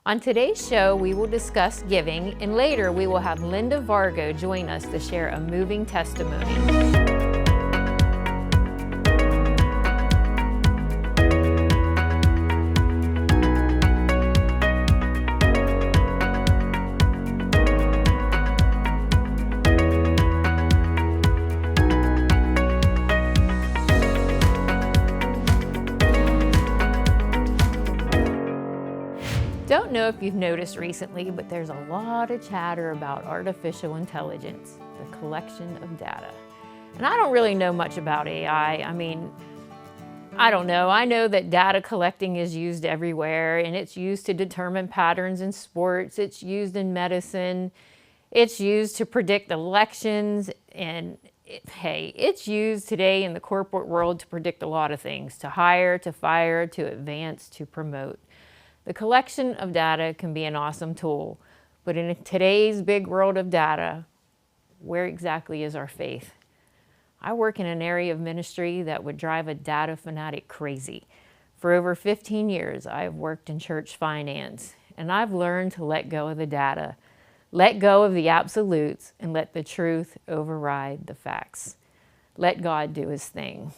On today's show, we will discuss giving, and later we will have Linda Vargo join us to share a moving testimony. Don't know if you've noticed recently, but there's a lot of chatter about artificial intelligence, the collection of data. And I don't really know much about AI. I don't know. I know that data collecting is used everywhere, and it's used to determine patterns in sports. It's used in medicine. It's used to predict elections. And it's used today in the corporate world to predict a lot of things, to hire, to fire, to advance, to promote. The collection of data can be an awesome tool, but in today's big world of data, where exactly is our faith? I work in an area of ministry that would drive a data fanatic crazy. For over 15 years, I have worked in church finance, and I've learned to let go of the data, let go of the absolutes, and let the truth override the facts. Let God do his thing.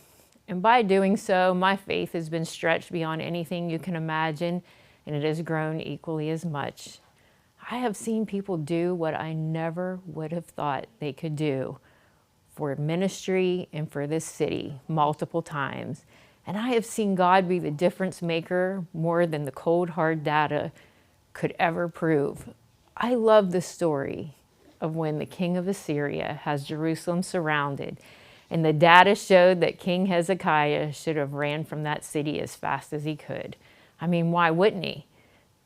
And by doing so, my faith has been stretched beyond anything you can imagine, and it has grown equally as much. I have seen people do what I never would have thought they could do for ministry and for this city multiple times. And I have seen God be the difference maker more than the cold, hard data could ever prove. I love the story of when the king of Assyria has Jerusalem surrounded, and the data showed that King Hezekiah should have ran from that city as fast as he could. Why wouldn't he?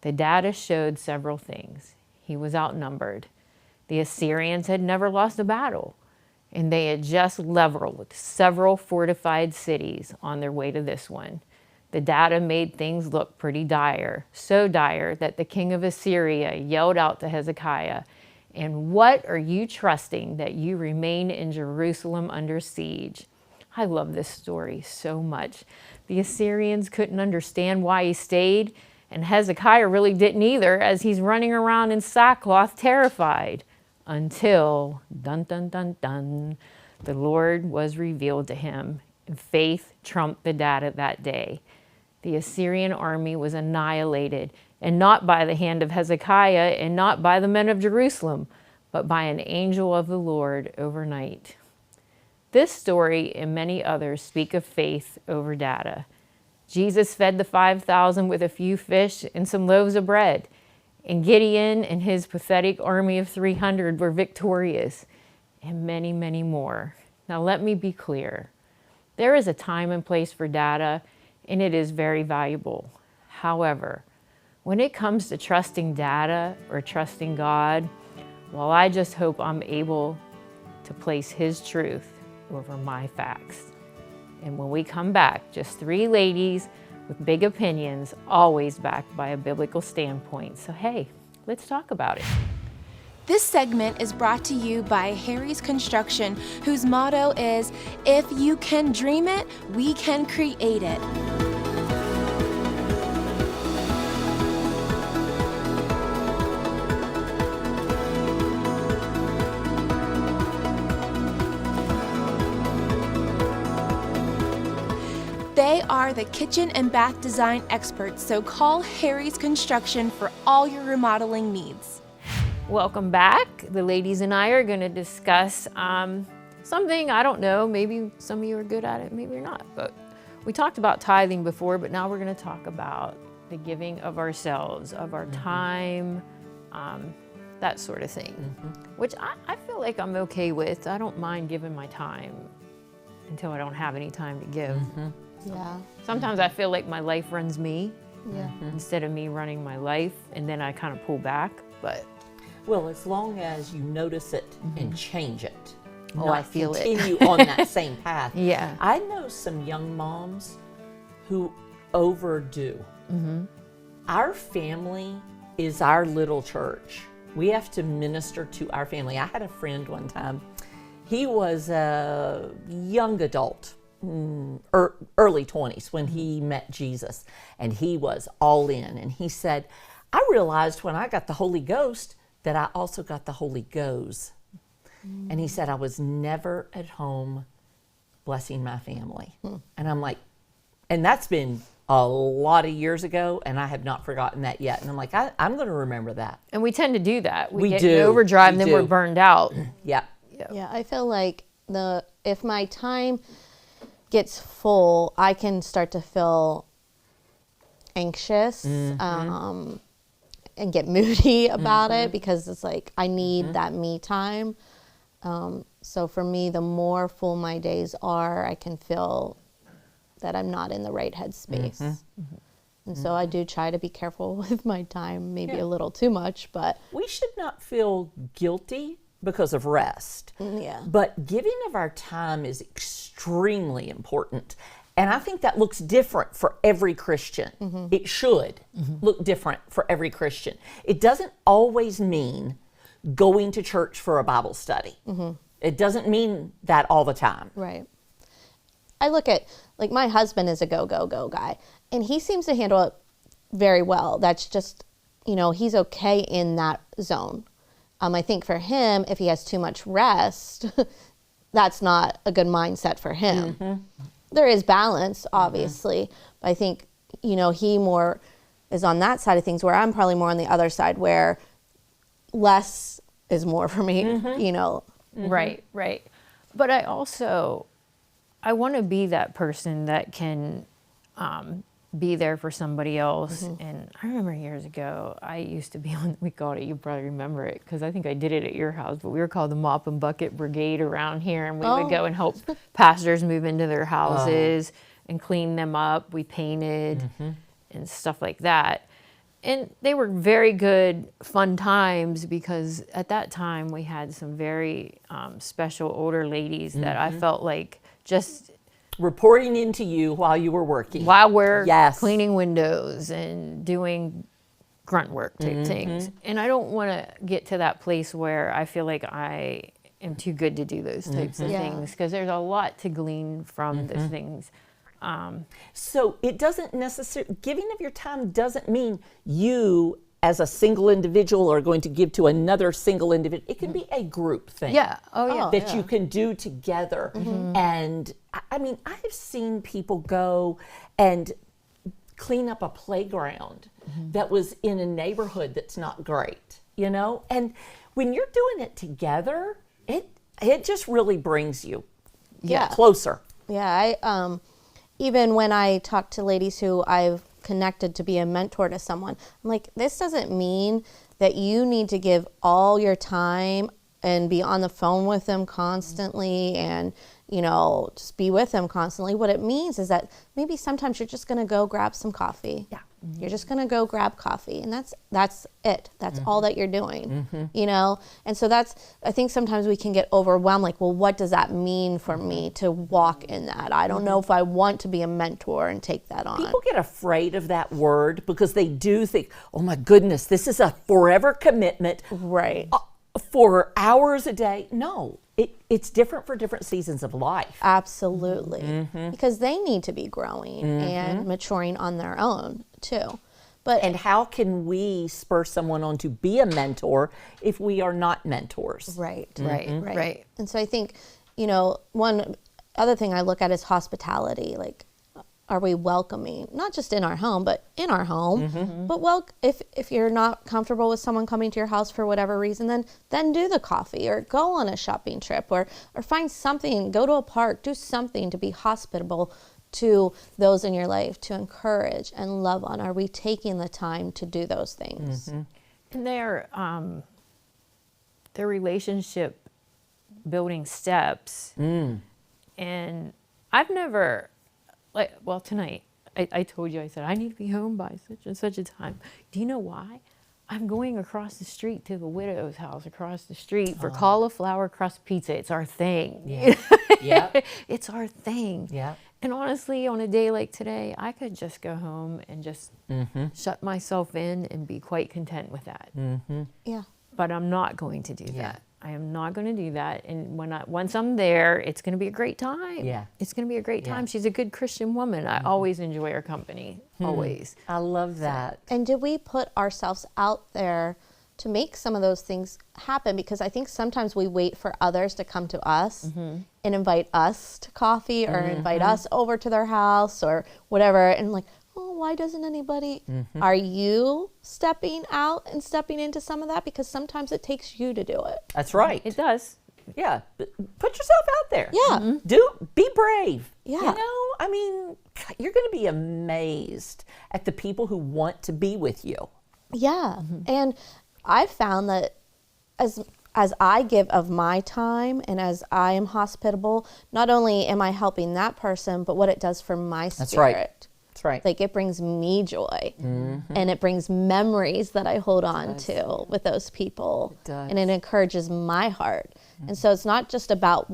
The data showed several things. He was outnumbered. The Assyrians had never lost a battle, and they had just leveled several fortified cities on their way to this one. The data made things look pretty dire, so dire that the king of Assyria yelled out to Hezekiah, "And what are you trusting that you remain in Jerusalem under siege?" I love this story so much. The Assyrians couldn't understand why he stayed, and Hezekiah really didn't either, as he's running around in sackcloth, terrified, until, dun dun dun dun, the Lord was revealed to him, and faith trumped the data that day. The Assyrian army was annihilated, and not by the hand of Hezekiah, and not by the men of Jerusalem, but by an angel of the Lord overnight. This story and many others speak of faith over data. Jesus fed the 5,000 with a few fish and some loaves of bread, and Gideon and his pathetic army of 300 were victorious, and many, many more. Now let me be clear. There is a time and place for data, and it is very valuable. However, when it comes to trusting data or trusting God, well, I just hope I'm able to place his truth over my facts. And when we come back, just three ladies with big opinions, always backed by a biblical standpoint. So hey, let's talk about it. This segment is brought to you by Harry's Construction, whose motto is, "If you can dream it, we can create it." They are the kitchen and bath design experts, so call Harry's Construction for all your remodeling needs. Welcome back. The ladies and I are going to discuss something, I don't know, maybe some of you are good at it, maybe you're not, but we talked about tithing before, but now we're going to talk about the giving of ourselves, of our time, that sort of thing, which I feel like I'm okay with. I don't mind giving my time until I don't have any time to give. Yeah. Sometimes I feel like my life runs me Yeah. instead of me running my life, and then I kind of pull back, but Well, as long as you notice it and change it. Oh, not I feel it. continue on that same path. Yeah. I know some young moms who overdo. Our family is our little church. We have to minister to our family. I had a friend one time. He was a young adult, early 20s when he met Jesus, and he was all in. And he said, I realized when I got the Holy Ghost that I also got the Holy Goes. And he said I was never at home blessing my family. And I'm like, and that's been a lot of years ago, and I have not forgotten that yet. And I'm like, I'm going to remember that. And we tend to do that. We get do. in overdrive, and We then we're do. burned out. Yeah. Yeah, I feel like if my time gets full, I can start to feel anxious and get moody about it because it's like I need that me time. So for me, the more full my days are, I can feel that I'm not in the right headspace. And so I do try to be careful with my time, maybe a little too much, but We should not feel guilty because of rest. yeah. But giving of our time is extremely important. And I think that looks different for every Christian. It should look different for every Christian. It doesn't always mean going to church for a Bible study. It doesn't mean that all the time. Right. I look at, like, my husband is a go, go, go guy, and he seems to handle it very well. That's just, he's okay in that zone. I think for him, if he has too much rest, that's not a good mindset for him. There is balance, obviously, but I think, he more is on that side of things, where I'm probably more on the other side, where less is more for me, Right, right. But I want to be that person that can be there for somebody else. And I remember years ago, I used to be on, we called it, you probably remember it, because I think I did it at your house, but we were called the Mop and Bucket Brigade around here. And we would go and help pastors move into their houses and clean them up. We painted and stuff like that. And they were very good, fun times, because at that time we had some very special older ladies that I felt like just Reporting into you while you were working. while we're Yes. cleaning windows and doing grunt work type things. And I don't want to get to that place where I feel like I am too good to do those types of Yeah. things, because there's a lot to glean from those things. So it doesn't necessarily, giving of your time doesn't mean you as a single individual are going to give to another single individual. It can be a group thing. Yeah. Oh, yeah. That you can do together. And I mean, I have seen people go and clean up a playground that was in a neighborhood that's not great, And when you're doing it together, it just really brings you closer. Yeah, I even when I talk to ladies who I've connected to be a mentor to someone, I'm like, this doesn't mean that you need to give all your time and be on the phone with them constantly and, just be with them constantly. What it means is that maybe sometimes you're just going to go grab some coffee. Yeah. You're just going to go grab coffee, and that's it. That's all that you're doing, And so I think sometimes we can get overwhelmed, like, well, what does that mean for me to walk in that? I don't know if I want to be a mentor and take that on. People get afraid of that word because they do think, oh my goodness, this is a forever commitment. Right. For hours a day. No, it's different for different seasons of life. Absolutely. Because they need to be growing and maturing on their own too. But And how can we spur someone on to be a mentor if we are not mentors? right. Right. And so I think, one other thing I look at is hospitality. Like, are we welcoming, not just in our home, but in our home? But if you're not comfortable with someone coming to your house for whatever reason, then do the coffee or go on a shopping trip or find something, go to a park, do something to be hospitable to those in your life, to encourage and love on. Are we taking the time to do those things? And their relationship building steps. And I've never, tonight I told you, I said I need to be home by such and such a time. Do you know why? I'm going across the street to the widow's house across the street for cauliflower crust pizza. It's our thing. Yeah. It's our thing. Yeah. And honestly, on a day like today, I could just go home and just shut myself in and be quite content with that. Yeah. But I'm not going to do that. I am not going to do that. And once I'm there, it's going to be a great time. Yeah. It's going to be a great time. Yeah. She's a good Christian woman. I always enjoy her company. Always. I love that. And did we put ourselves out there to make some of those things happen? Because I think sometimes we wait for others to come to us and invite us to coffee or invite us over to their house or whatever. And like, oh, why doesn't anybody? Are you stepping out and stepping into some of that? Because sometimes it takes you to do it. That's right. It does. Yeah. Put yourself out there. Yeah. Be brave. Yeah. You know, I mean, you're going to be amazed at the people who want to be with you. Yeah. And I've found that as I give of my time and as I am hospitable, not only am I helping that person, but what it does for my spirit. That's right. That's right. Like it brings me joy and it brings memories that I hold on to with those people. It does. And it encourages my heart. And so it's not just about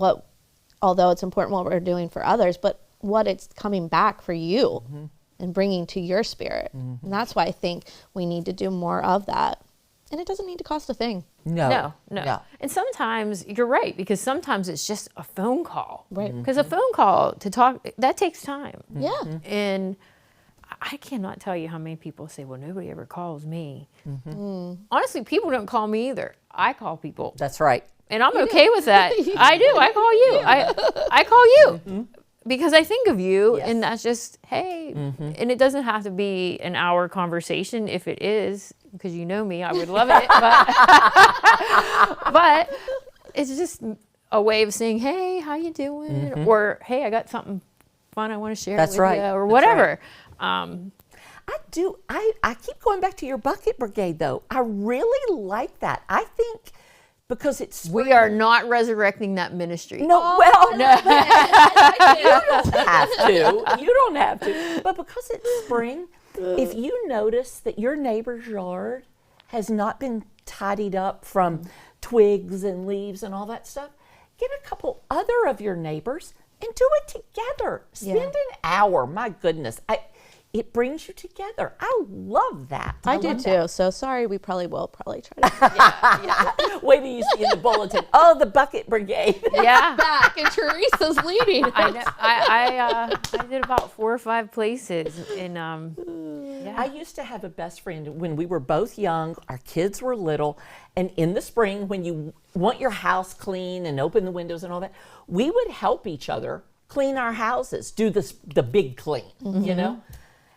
although it's important what we're doing for others, but what it's coming back for you and bringing to your spirit. And that's why I think we need to do more of that. And it doesn't need to cost a thing. No. And sometimes you're right, because sometimes it's just a phone call. Right. Because a phone call to talk, that takes time. Yeah. And I cannot tell you how many people say, well, nobody ever calls me. Honestly, people don't call me either. I call people. That's right. And I'm okay with that. I do. I call you. I call you. Because I think of you, and that's just, hey. And it doesn't have to be an hour conversation. If it is, because you know me, I would love it. But it's just a way of saying, hey, how you doing? Or, hey, I got something fun I want to share with you, or whatever. I keep going back to your bucket brigade, though. I really like that. I think because it's We are not resurrecting that ministry. no, well, no. You don't have to. You don't have to. But because it's spring, if you notice that your neighbor's yard has not been tidied up from twigs and leaves and all that stuff, get a couple other of your neighbors and do it together. Spend an hour. My goodness. It brings you together. I love that. I do love too. that. So sorry, we probably will try to. Wait till you see in the bulletin. Oh, the bucket brigade. Yeah. Back and Teresa's leading. I know. I did about 4 or 5 places. And I used to have a best friend when we were both young. Our kids were little. And in the spring, when you want your house clean and open the windows and all that, we would help each other clean our houses, do the big clean, you know?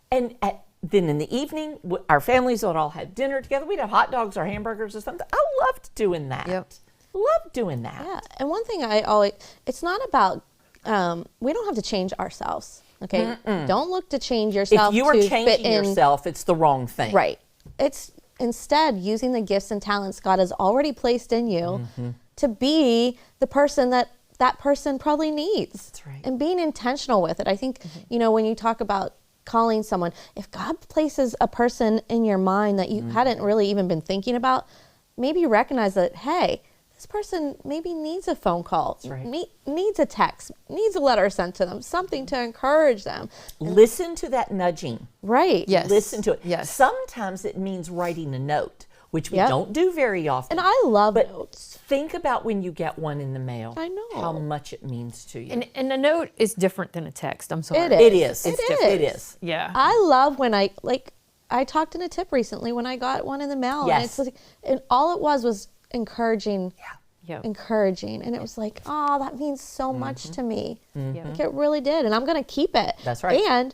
And then in the evening, our families would all have dinner together. We'd have hot dogs or hamburgers or something. I loved doing that. Yep. Loved doing that. Yeah, and one thing it's not about, we don't have to change ourselves, okay? Don't look to change yourself If you are to fit changing in. yourself, it's the wrong thing. Right. It's instead using the gifts and talents God has already placed in you to be the person that person probably needs. That's right. And being intentional with it. I think, when you talk about calling someone, if God places a person in your mind that you hadn't really even been thinking about, maybe recognize that, hey, this person maybe needs a phone call, right. needs a text, needs a letter sent to them, something to encourage them. Listen to that nudging. Right. Yes. Listen to it. Yes. Sometimes it means writing a note, which we Yep. don't do very often. And I love But notes. think about when you get one in the mail. I know. How much it means to you. and a note is different than a text. I'm sorry. It is. It is. It It's is. It is. Yeah. I love when I talked in a tip recently when I got one in the mail. Yes. And it's like, and all it was encouraging. Yep. Encouraging. And it was like, oh, that means so much to me. Yep. Like it really did. And I'm going to keep it. That's right. And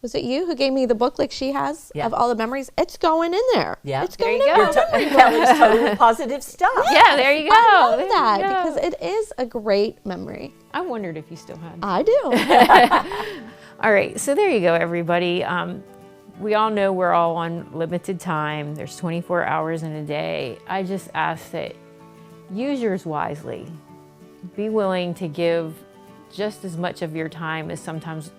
was it you who gave me the book like she has Yeah. of all the memories? It's going in there. Yeah. It's There going you in go. there. Kelly's totally positive stuff. Yeah, there you go. I love There you that go. because it is a great memory. I wondered if you still had it. I do. All right, so there you go, everybody. We all know we're all on limited time. There's 24 hours in a day. I just ask that use yours wisely. Be willing to give just as much of your time as sometimes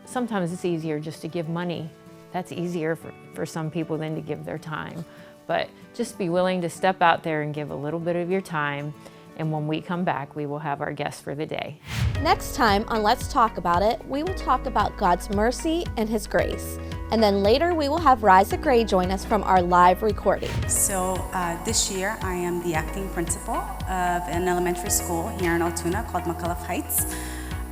it's easier just to give money. That's easier for some people than to give their time. But just be willing to step out there and give a little bit of your time. And when we come back, we will have our guest for the day. Next time on Let's Talk About It, we will talk about God's mercy and His grace. And then later we will have Riza Gray join us from our live recording. So this year I am the acting principal of an elementary school here in Altoona called McAuliffe Heights.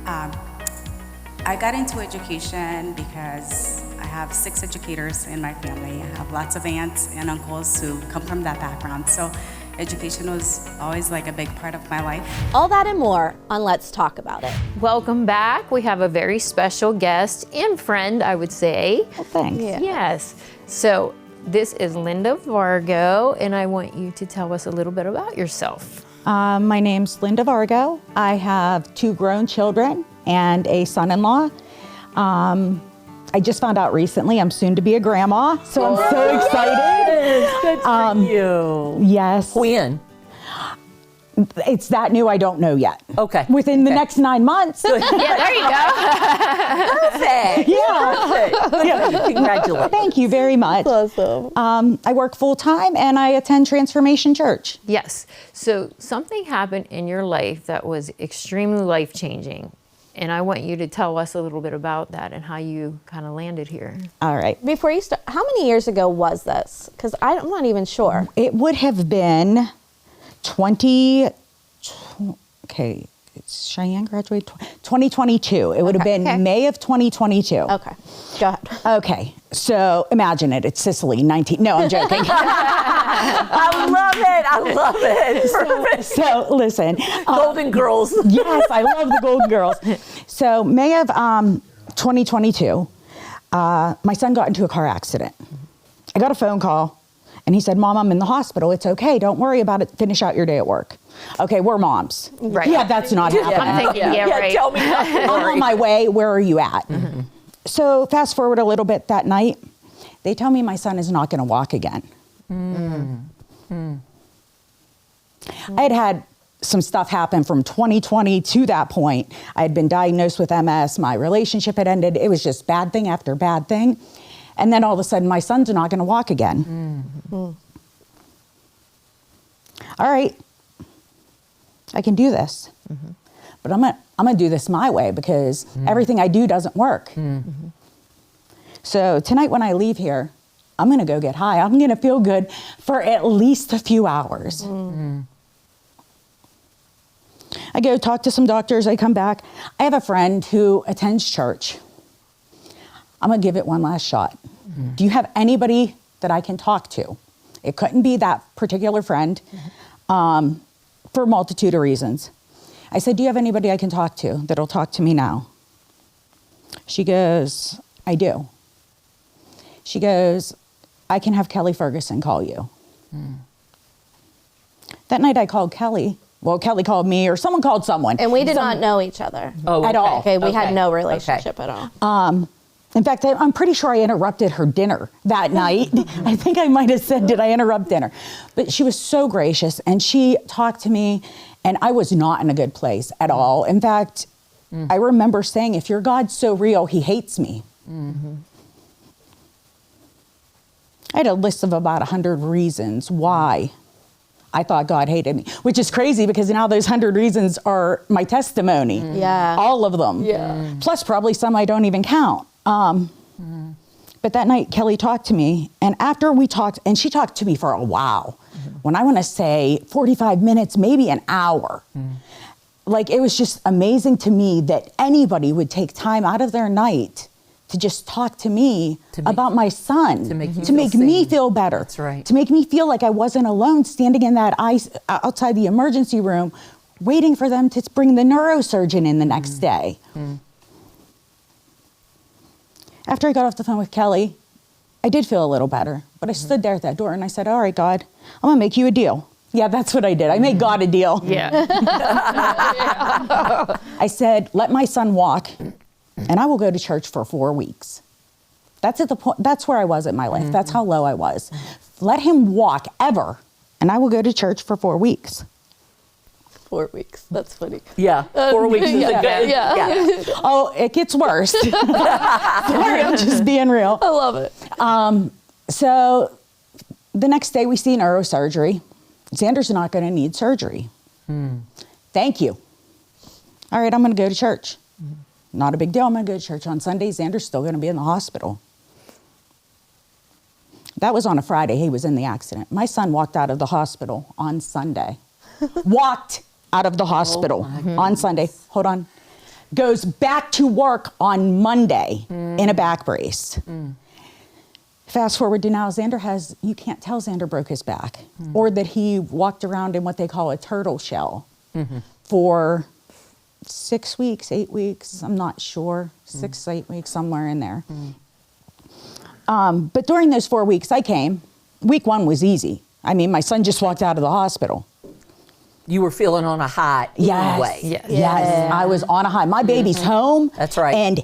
I got into education because I have 6 educators in my family. I have lots of aunts and uncles who come from that background. So education was always like a big part of my life. All that and more on Let's Talk About It. Welcome back. We have a very special guest and friend, I would say. Well, thanks. Yeah. Yes. So this is Linda Vargo, and I want you to tell us a little bit about yourself. My name's Linda Vargo. I have 2 grown children and a son-in-law. I just found out recently I'm soon to be a grandma, so I'm so excited. Good for you. Yes. When? It's that new, I don't know yet. Okay. Within the next 9 months. Yeah, there you go. Perfect. Yeah. Congratulations. Thank you very much. Awesome. I work full-time and I attend Transformation Church. Yes. So something happened in your life that was extremely life-changing. And I want you to tell us a little bit about that and how you kind of landed here. All right. Before you start, how many years ago was this? Because I'm not even sure. It would have been 20, okay, Cheyenne graduated 2022. It would have been Okay. May of 2022. Okay, go ahead. Okay, so imagine it. It's Sicily, 19. No, I'm joking. I love it. Perfect. So listen, Golden Girls. yes, I love the Golden Girls. So May of 2022, my son got into a car accident. I got a phone call. And he said, Mom, I'm in the hospital. It's okay. Don't worry about it. Finish out your day at work. Okay, we're moms. Right. Yeah, that's not happening. I'm thinking, yeah, right. Tell me not to I'm worry. on my way. Where are you at? So fast forward a little bit that night. They tell me my son is not going to walk again. I had had some stuff happen from 2020 to that point. I had been diagnosed with MS. My relationship had ended. It was just bad thing after bad thing. And then all of a sudden, my son's not going to walk again. All right, I can do this. But I'm gonna do this my way because everything I do doesn't work. So tonight when I leave here, I'm gonna go get high. I'm gonna feel good for at least a few hours. I go talk to some doctors, I come back. I have a friend who attends church. I'm gonna give it one last shot. Do you have anybody that I can talk to? It couldn't be that particular friend for a multitude of reasons. I said, do you have anybody I can talk to that'll talk to me now? She goes, I do. She goes, I can have Kelly Ferguson call you. That night I called Kelly. Well, Kelly called me or someone called someone. And we did not know each other Oh, at all. Okay, we had Okay. no relationship at all. In fact, I'm pretty sure I interrupted her dinner that night. I think I might have said, did I interrupt dinner? But she was so gracious and she talked to me and I was not in a good place at all. In fact, I remember saying, if your God's so real, he hates me. I had a list of about 100 reasons why I thought God hated me, which is crazy because now those 100 reasons are my testimony. Yeah. All of them. Yeah. Plus probably some I don't even count. But that night Kelly talked to me and after we talked, and she talked to me for a while, when I want to say 45 minutes, maybe an hour. Like it was just amazing to me that anybody would take time out of their night to just talk to me about my son, to make you to make feel me seen. feel better. That's right. To make me feel like I wasn't alone standing in that outside the emergency room waiting for them to bring the neurosurgeon in the next day. After I got off the phone with Kelly, I did feel a little better, but I stood there at that door and I said, all right, God, I'm gonna make you a deal. Yeah, that's what I did. I made God a deal. Yeah. I said, let my son walk and I will go to church for 4 weeks. That's at the point, that's where I was in my life. That's how low I was. Let him walk ever and I will go to church for 4 weeks. 4 weeks. That's funny. Yeah, 4 weeks is a good. Yeah. Oh, it gets worse. Sorry, I'm just being real. I love it. So the next day we see neurosurgery. Xander's not going to need surgery. Thank you. All right, I'm going to go to church. Not a big deal. I'm going to go to church on Sunday. Xander's still going to be in the hospital. That was on a Friday. He was in the accident. My son walked out of the hospital on Sunday. Walked out of the hospital on Sunday. Hold on. Goes back to work on Monday in a back brace. Fast forward to now, you can't tell Xander broke his back or that he walked around in what they call a turtle shell for 6 weeks, 8 weeks, I'm not sure, 6 to 8 weeks, somewhere in there. But during those 4 weeks I came, week 1 was easy. I mean, my son just walked out of the hospital. You were feeling on a high anyway. Yes, I was on a high. My baby's home. That's right. And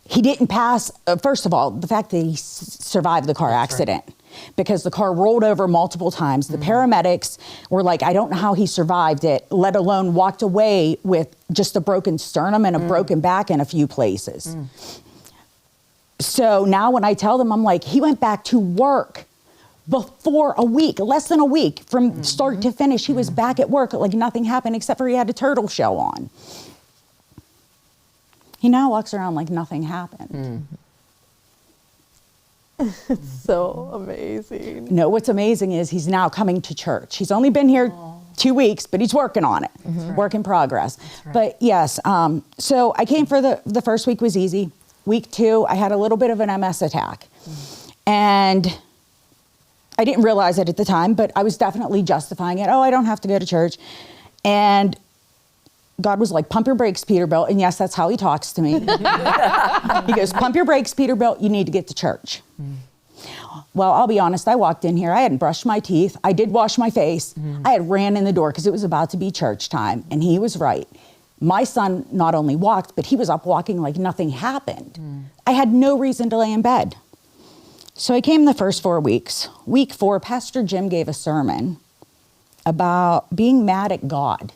he didn't pass, first of all, the fact that he survived the car accident. Because the car rolled over multiple times. The paramedics were like, I don't know how he survived it, let alone walked away with just a broken sternum and a broken back in a few places. So now when I tell them, I'm like, he went back to work before a week, less than a week from start to finish. He was back at work like nothing happened except for he had a turtle shell on. He now walks around like nothing happened. So amazing. No, what's amazing is he's now coming to church. He's only been here 2 weeks, but he's working on it. Work in progress. But yes, so I came for the first week was easy. Week 2, I had a little bit of an MS attack. And I didn't realize it at the time, but I was definitely justifying it. Oh, I don't have to go to church. And God was like, pump your brakes, Peterbilt. And yes, that's how he talks to me. He goes, pump your brakes, Peterbilt. You need to get to church. Well, I'll be honest. I walked in here. I hadn't brushed my teeth. I did wash my face. I had ran in the door because it was about to be church time. And he was right. My son not only walked, but he was up walking like nothing happened. I had no reason to lay in bed. So I came the first 4 weeks. Week 4, Pastor Jim gave a sermon about being mad at God.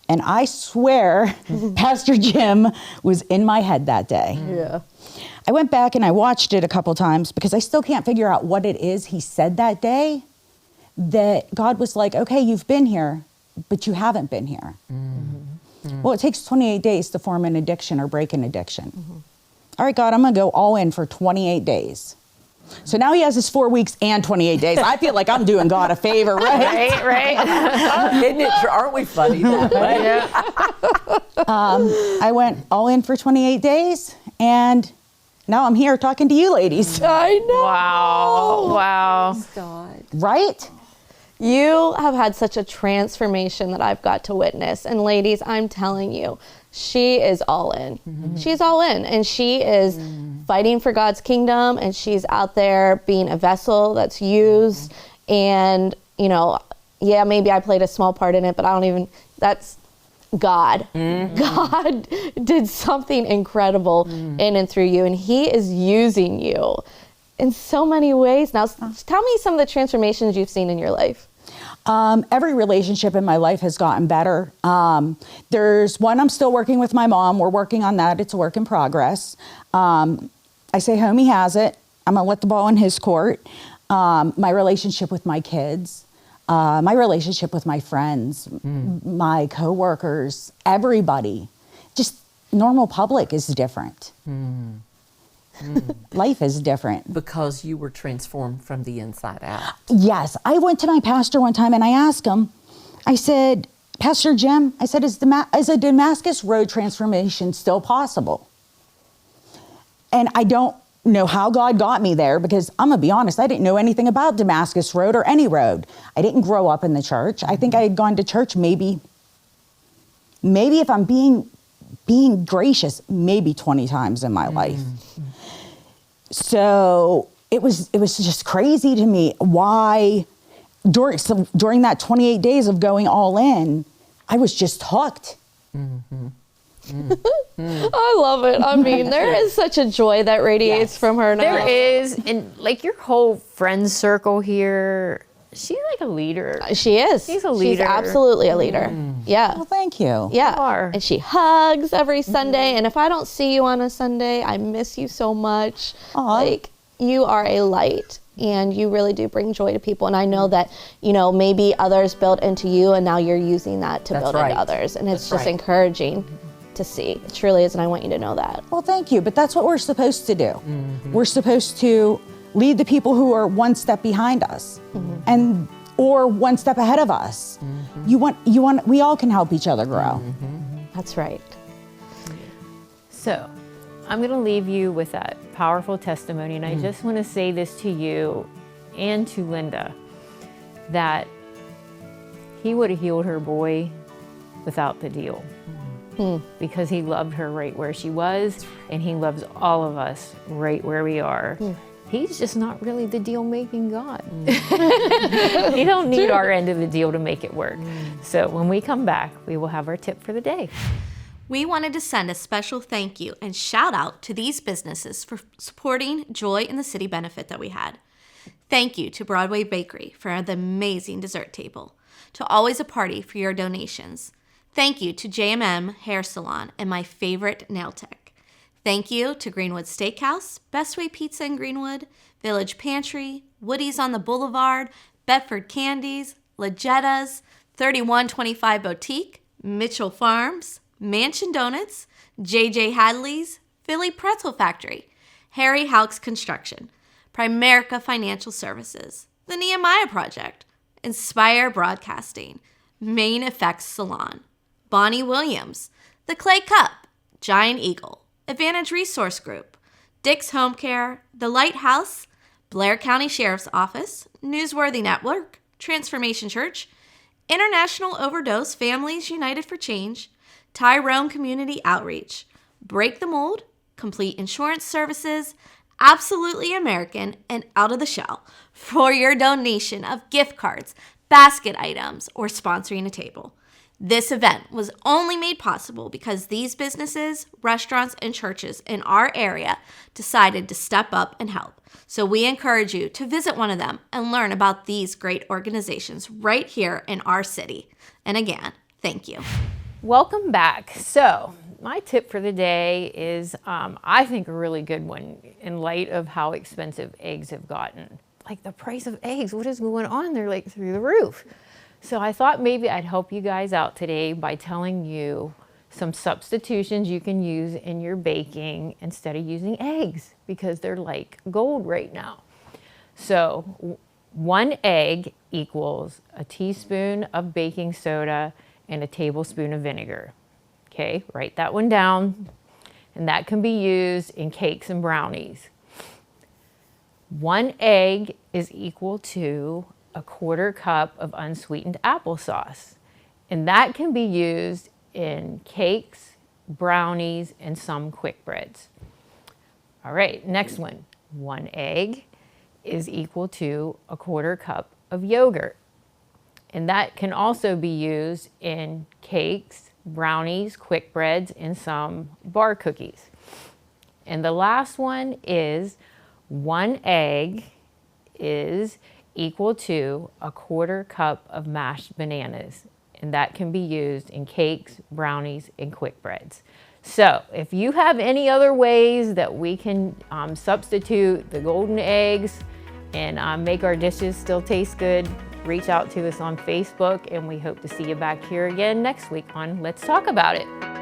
And I swear Pastor Jim was in my head that day. Yeah. I went back and I watched it a couple times because I still can't figure out what it is he said that day, that God was like, okay, you've been here, but you haven't been here. Well, it takes 28 days to form an addiction or break an addiction. All right, God, I'm going to go all in for 28 days. So now he has his 4 weeks and 28 days. I feel like I'm doing God a favor, right? Right. Isn't it? Aren't we funny that way? I went all in for 28 days, and now I'm here talking to you ladies. I know. Wow. God. Right? You have had such a transformation that I've got to witness. And ladies, I'm telling you, she is all in. She's all in. And she is fighting for God's kingdom. And she's out there being a vessel that's used. And, you know, yeah, maybe I played a small part in it, but I don't even, that's God. God did something incredible in and through you. And he is using you in so many ways. Now, tell me some of the transformations you've seen in your life. Every relationship in my life has gotten better. There's one I'm still working with my mom. We're working on that. It's a work in progress. I say homie has it. I'm going to let the ball in his court. My relationship with my kids, my relationship with my friends, my coworkers, everybody, just normal public is different. Life is different. Because you were transformed from the inside out. Yes. I went to my pastor one time and I asked him, I said, Pastor Jim, I said, is a Damascus Road transformation still possible? And I don't know how God got me there because I'm going to be honest, I didn't know anything about Damascus Road or any road. I didn't grow up in the church. I think I had gone to church maybe if I'm being gracious, maybe 20 times in my life. So it was just crazy to me why during that 28 days of going all in, I was just hooked. I love it. I mean, there is such a joy that radiates from her now. There is, and like your whole friend circle here, she's like a leader. She is. She's a leader. She's absolutely a leader. Yeah. Well, thank you. Yeah. You are. And she hugs every Sunday. And if I don't see you on a Sunday, I miss you so much. Like, you are a light. And you really do bring joy to people. And I know that, you know, maybe others built into you and now you're using that to build into others. And it's just encouraging to see. It truly is. And I want you to know that. Well, thank you. But that's what we're supposed to do. We're supposed to lead the people who are one step behind us and or one step ahead of us. We all can help each other grow. That's right. So I'm going to leave you with that powerful testimony, and I just want to say this to you and to Linda, that he would have healed her boy without the deal, because he loved her right where she was, and he loves all of us right where we are. He's just not really the deal-making God. He don't need our end of the deal to make it work. So when we come back, we will have our tip for the day. We wanted to send a special thank you and shout out to these businesses for supporting Joy in the City benefit that we had. Thank you to Broadway Bakery for the amazing dessert table, to Always a Party for your donations. Thank you to JMM Hair Salon and my favorite nail tech. Thank you to Greenwood Steakhouse, Best Way Pizza in Greenwood, Village Pantry, Woody's on the Boulevard, Bedford Candies, Legetta's, 3125 Boutique, Mitchell Farms, Mansion Donuts, JJ Hadley's, Philly Pretzel Factory, Harry Houck's Construction, Primerica Financial Services, The Nehemiah Project, Inspire Broadcasting, Main Effects Salon, Bonnie Williams, The Clay Cup, Giant Eagle, Advantage Resource Group, Dick's Home Care, The Lighthouse, Blair County Sheriff's Office, Newsworthy Network, Transformation Church, International Overdose Families United for Change, Tyrone Community Outreach, Break the Mold, Complete Insurance Services, Absolutely American, and Out of the Shell for your donation of gift cards, basket items, or sponsoring a table. This event was only made possible because these businesses, restaurants, and churches in our area decided to step up and help. So we encourage you to visit one of them and learn about these great organizations right here in our city. And again, thank you. Welcome back. So my tip for the day is, I think, a really good one in light of how expensive eggs have gotten. Like the price of eggs, what is going on? They're like through the roof. So I thought maybe I'd help you guys out today by telling you some substitutions you can use in your baking instead of using eggs, because they're like gold right now. So 1 egg equals a teaspoon of baking soda and a tablespoon of vinegar. Okay, write that one down. And that can be used in cakes and brownies. 1 egg is equal to a 1/4 cup of unsweetened applesauce. And that can be used in cakes, brownies, and some quick breads. All right, next one. 1 egg is equal to a 1/4 cup of yogurt. And that can also be used in cakes, brownies, quick breads, and some bar cookies. And the last one is 1 egg is equal to a 1/4 cup of mashed bananas. And that can be used in cakes, brownies, and quick breads. So if you have any other ways that we can substitute the golden eggs and make our dishes still taste good, reach out to us on Facebook, and we hope to see you back here again next week on Let's Talk About It.